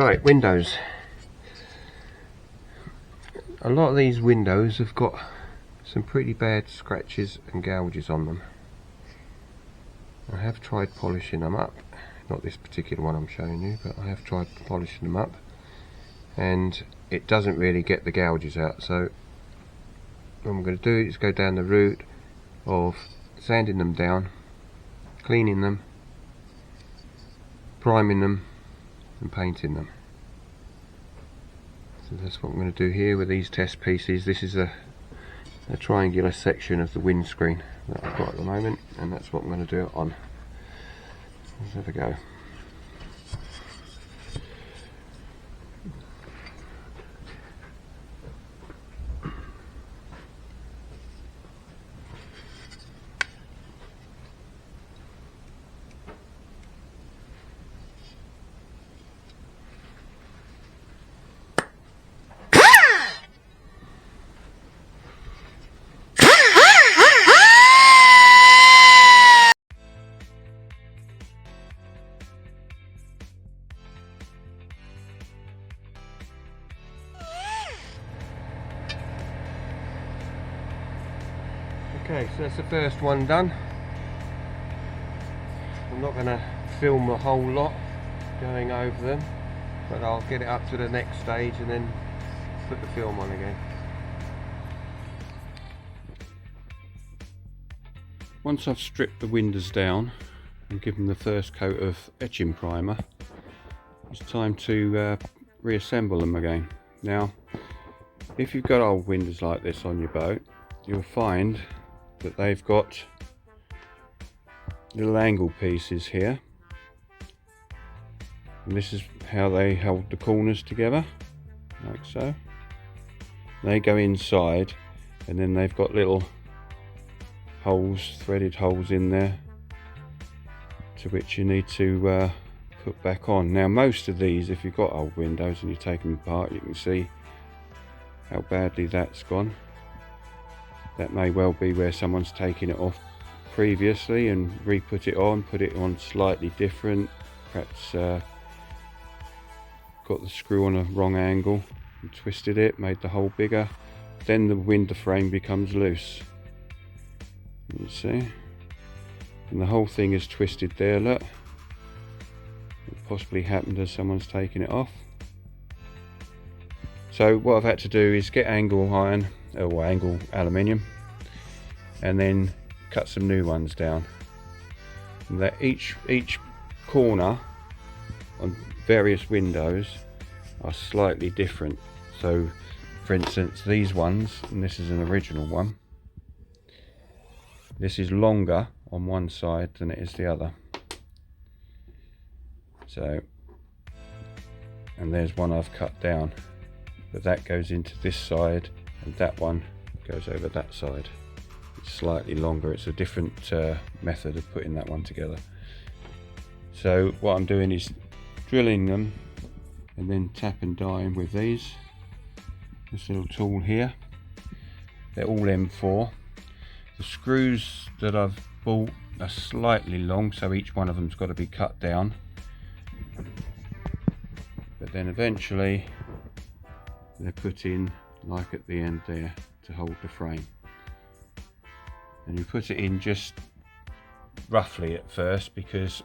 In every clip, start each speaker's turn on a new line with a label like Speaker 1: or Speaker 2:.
Speaker 1: Right, windows. A lot of these windows have got some pretty bad scratches and gouges on them. I have tried polishing them up, not this particular one I'm showing you, but I have tried polishing them up and it doesn't really get the gouges out. So what I'm going to do is go down the route of sanding them down, cleaning them, priming them and painting them. So that's what I'm going to do here with these test pieces. This is a triangular section of the windscreen that I've got at the moment, and that's what I'm going to do it on. Let's have a go. Okay, so that's the first one done. I'm not going to film a whole lot going over them, but I'll get it up to the next stage and then put the film on again. Once I've stripped the windows down and given the first coat of etching primer, it's time to reassemble them again. Now, if you've got old windows like this on your boat, you'll find that they've got little angle pieces here, and this is how they hold the corners together, like so. They go inside, and then they've got little holes, threaded holes in there, to which you need to put back on. Now most of these, if you've got old windows and you take them apart, you can see how badly that's gone. That may well be where someone's taken it off previously and re-put it on, put it on slightly different, perhaps got the screw on a wrong angle and twisted it, made the hole bigger. Then the window frame becomes loose. You see? And the whole thing is twisted there, look. It possibly happened as someone's taken it off. So what I've had to do is get angle iron, or angle aluminium, and then cut some new ones down. And that each corner on various windows are slightly different. So for instance, these ones, and this is an original one, this is longer on one side than it is the other. So, and there's one I've cut down, but that goes into this side and that one goes over that side. It's slightly longer. It's a different method of putting that one together. So what I'm doing is drilling them and then tap and dyeing with this little tool here. They're all M4. The screws that I've bought are slightly long, so each one of them's got to be cut down, but then eventually they're put in like at the end there to hold the frame. And you put it in just roughly at first, because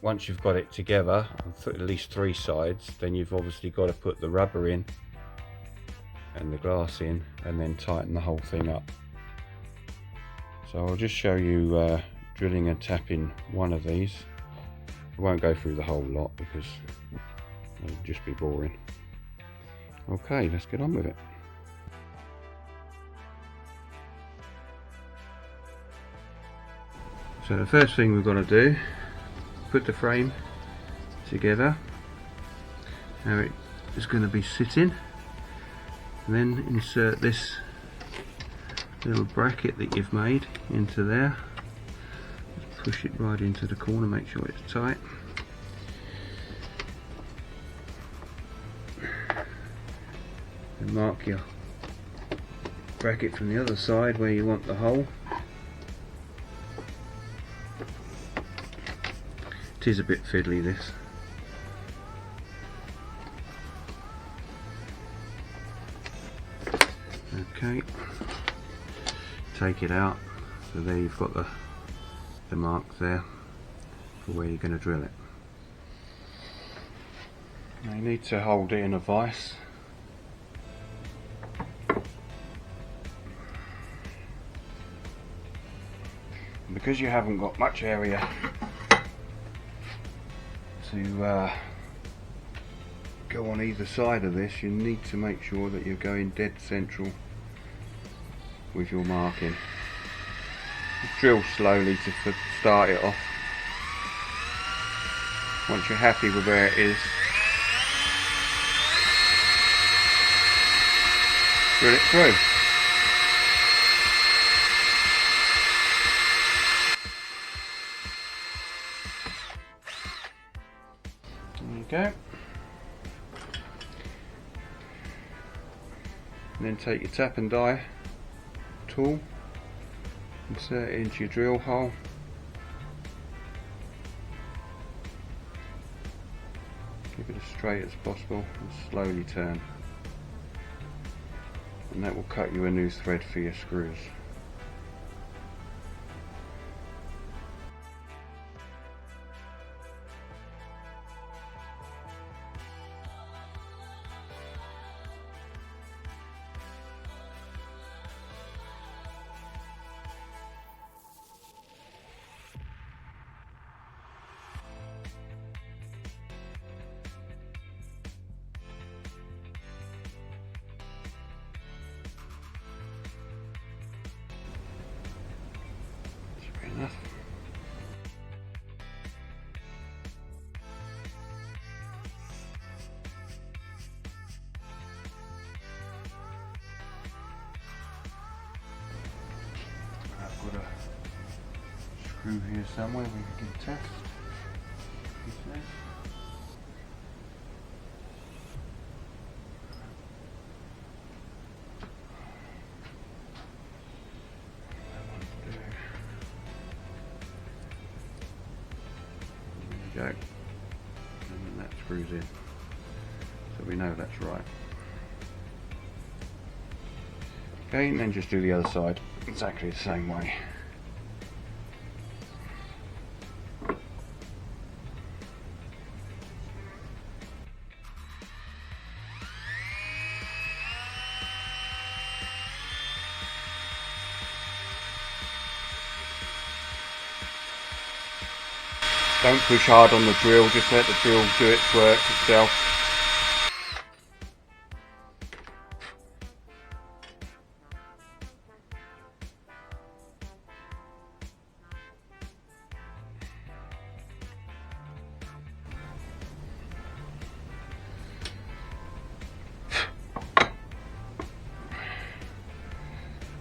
Speaker 1: once you've got it together, at least 3 sides, then you've obviously got to put the rubber in and the glass in and then tighten the whole thing up. So I'll just show you drilling and tapping one of these. I won't go through the whole lot because it'll just be boring. Okay, let's get on with it. So the first thing we've got to do, put the frame together, how it is going to be sitting, and then insert this little bracket that you've made into there. Just push it right into the corner, make sure it's tight. And mark your bracket from the other side where you want the hole. It is a bit fiddly, this. Okay, take it out. So there you've got the mark there for where you're going to drill it. Now you need to hold it in a vise. Because you haven't got much area to go on either side of this, you need to make sure that you're going dead central with your marking. Drill slowly to start it off. Once you're happy with where it is, drill it through. There you go. And then take your tap and die tool, insert it into your drill hole. Keep it as straight as possible and slowly turn. And that will cut you a new thread for your screws. Enough. I've got a screw here somewhere we can test. Go, and then that screws in, so we know that's right. Okay, and then just do the other side exactly the same way. Don't push hard on the drill, just let the drill do its work itself.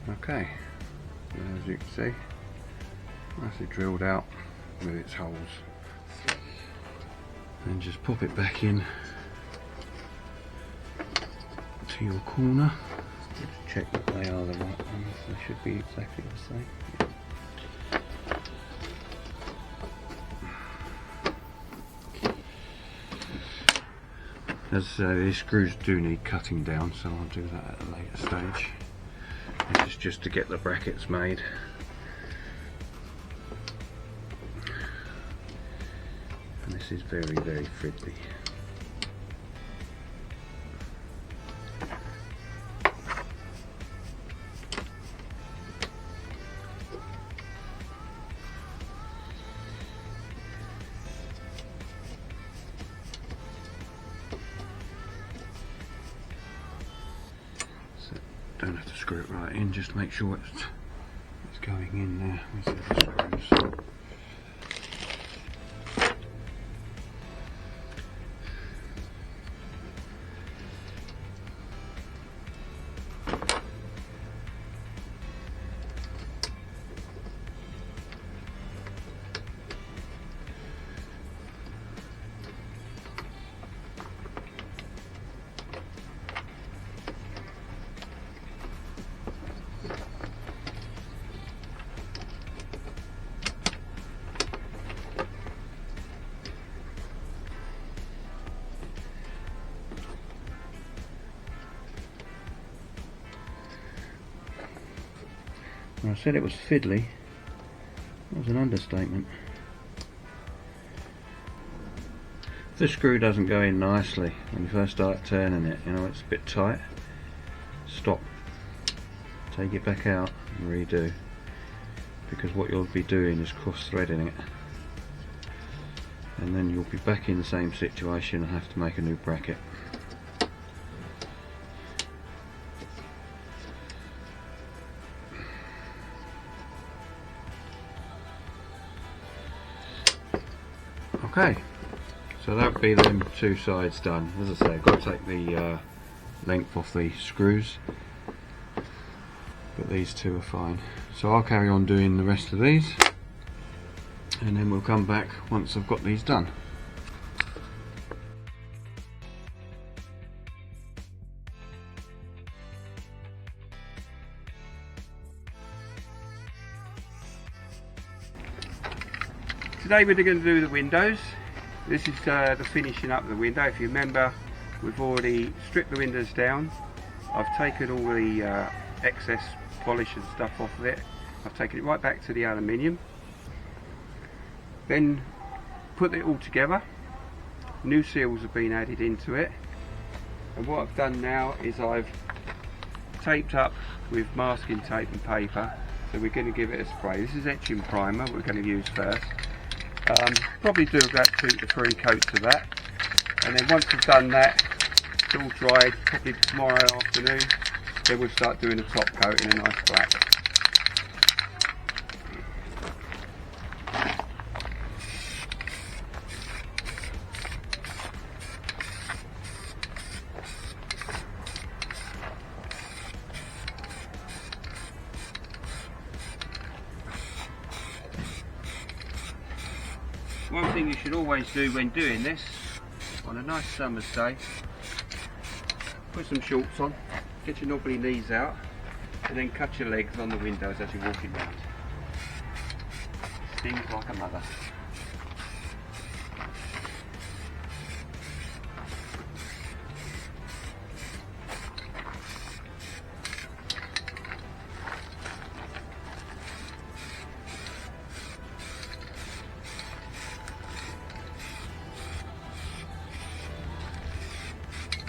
Speaker 1: Okay, as you can see, nicely drilled out with its holes. And just pop it back in to your corner. Just check that they are the right ones. They should be exactly the same. As these screws do need cutting down, so I'll do that at a later stage. This is just to get the brackets made. And this is very, very fiddly. So don't have to screw it right in, just make sure it's going in there with the screws. When I said it was fiddly, that was an understatement. If the screw doesn't go in nicely when you first start turning it, you know, it's a bit tight, stop, take it back out and redo, because what you'll be doing is cross threading it, and then you'll be back in the same situation and have to make a new bracket. Okay, so that'll be them two sides done. As I say, I've got to take the length off the screws, but these two are fine. So I'll carry on doing the rest of these, and then we'll come back once I've got these done. Today we're going to do the windows. This is the finishing up of the window. If you remember, we've already stripped the windows down. I've taken all the excess polish and stuff off of it. I've taken it right back to the aluminium. Then put it all together. New seals have been added into it. And what I've done now is I've taped up with masking tape and paper. So we're going to give it a spray. This is etching primer we're going to use first. Probably do about 2 to 3 coats of that, and then once we've done that, it's all dried, probably tomorrow afternoon, then we'll start doing a top coat in a nice black. One thing you should always do when doing this, on a nice summer's day, put some shorts on, get your knobbly knees out, and then cut your legs on the windows as you're walking round. Stings like a mother.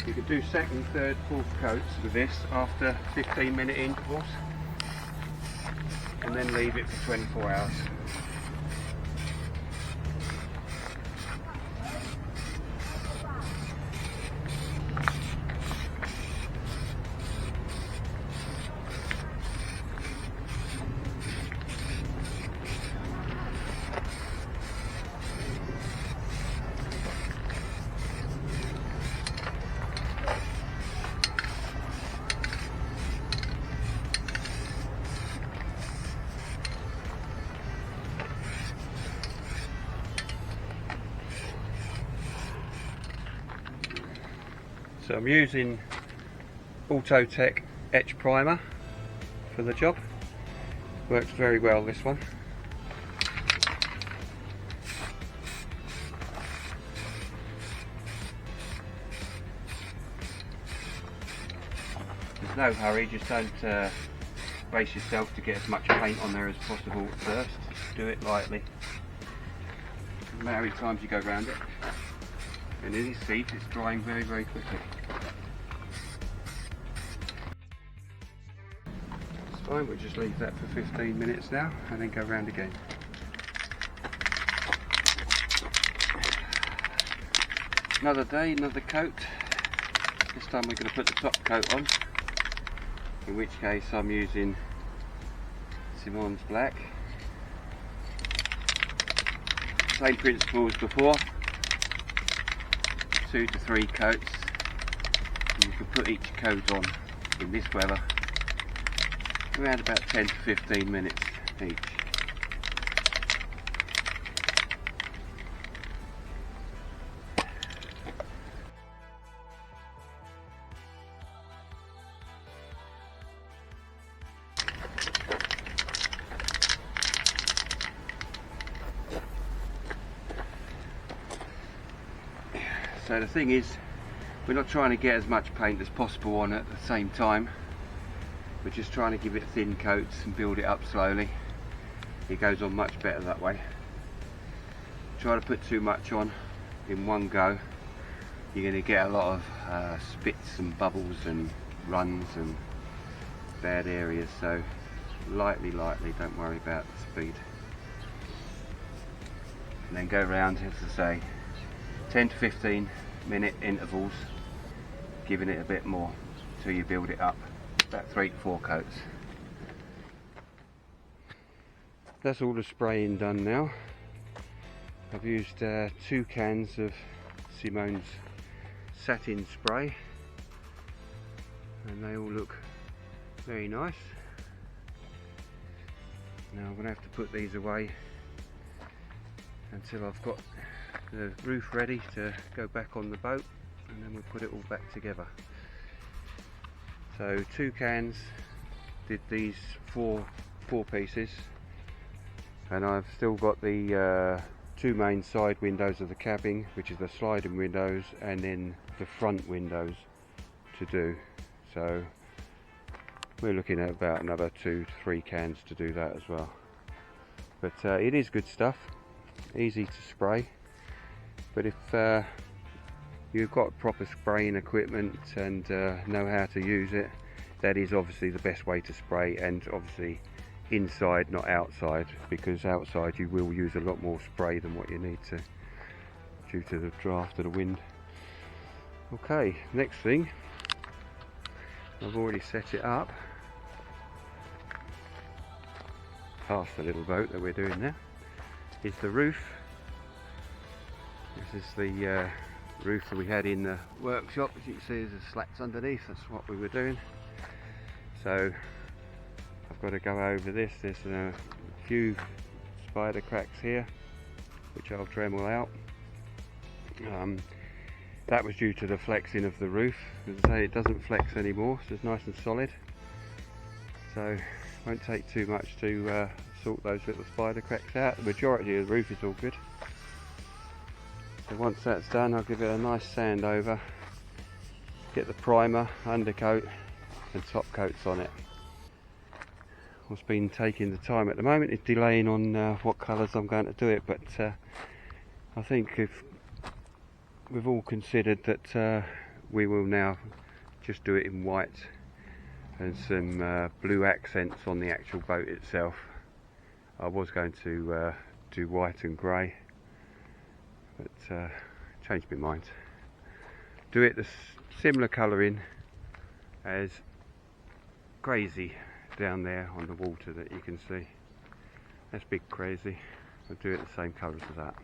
Speaker 1: You could do second, third, fourth coats with this after 15-minute intervals, and then leave it for 24 hours. So I'm using Autotek etch primer for the job. Works very well, this one. There's no hurry, just don't brace yourself to get as much paint on there as possible at first. Do it lightly. No matter how many times you go around it. And in this seat it's drying very, very quickly. It's fine, we'll just leave that for 15 minutes now and then go round again. Another day, another coat. This time we're going to put the top coat on, in which case I'm using Simoniz black. Same principle as before. 2 to 3 coats, and you can put each coat on in this weather around about 10 to 15 minutes each. So the thing is, we're not trying to get as much paint as possible on at the same time. We're just trying to give it thin coats and build it up slowly. It goes on much better that way. Try to put too much on in one go, you're going to get a lot of spits and bubbles and runs and bad areas, so lightly, don't worry about the speed. And then go around, as I say, 10 to 15 minute intervals, giving it a bit more till you build it up, about 3 to 4 coats. That's all the spraying done now. I've used 2 cans of Simoniz satin spray, and they all look very nice. Now I'm going to have to put these away until I've got the roof ready to go back on the boat, and then we'll put it all back together. So 2 cans, did these four pieces, and I've still got the 2 main side windows of the cabin, which is the sliding windows, and then the front windows to do. So we're looking at about another 2 to 3 cans to do that as well. But it is good stuff, easy to spray. But if you've got proper spraying equipment and know how to use it, that is obviously the best way to spray, and obviously inside, not outside, because outside you will use a lot more spray than what you need to, due to the draft of the wind. Okay, next thing, I've already set it up past the little boat that we're doing now, is the roof. This is the roof that we had in the workshop. As you can see, there's slats underneath, that's what we were doing. So I've got to go over this. There's a few spider cracks here which I'll Dremel out. That was due to the flexing of the roof. As I say, it doesn't flex anymore, so it's nice and solid. So it won't take too much to sort those little spider cracks out. The majority of the roof is all good. So once that's done, I'll give it a nice sand over, get the primer, undercoat and top coats on it. What's been taking the time at the moment is delaying on what colours I'm going to do it, but I think if we've all considered that we will now just do it in white and some blue accents on the actual boat itself. I was going to do white and grey, but changed my mind. Do it the similar colouring as Crazy down there on the water that you can see. That's Big Crazy. I'll do it the same colours as that.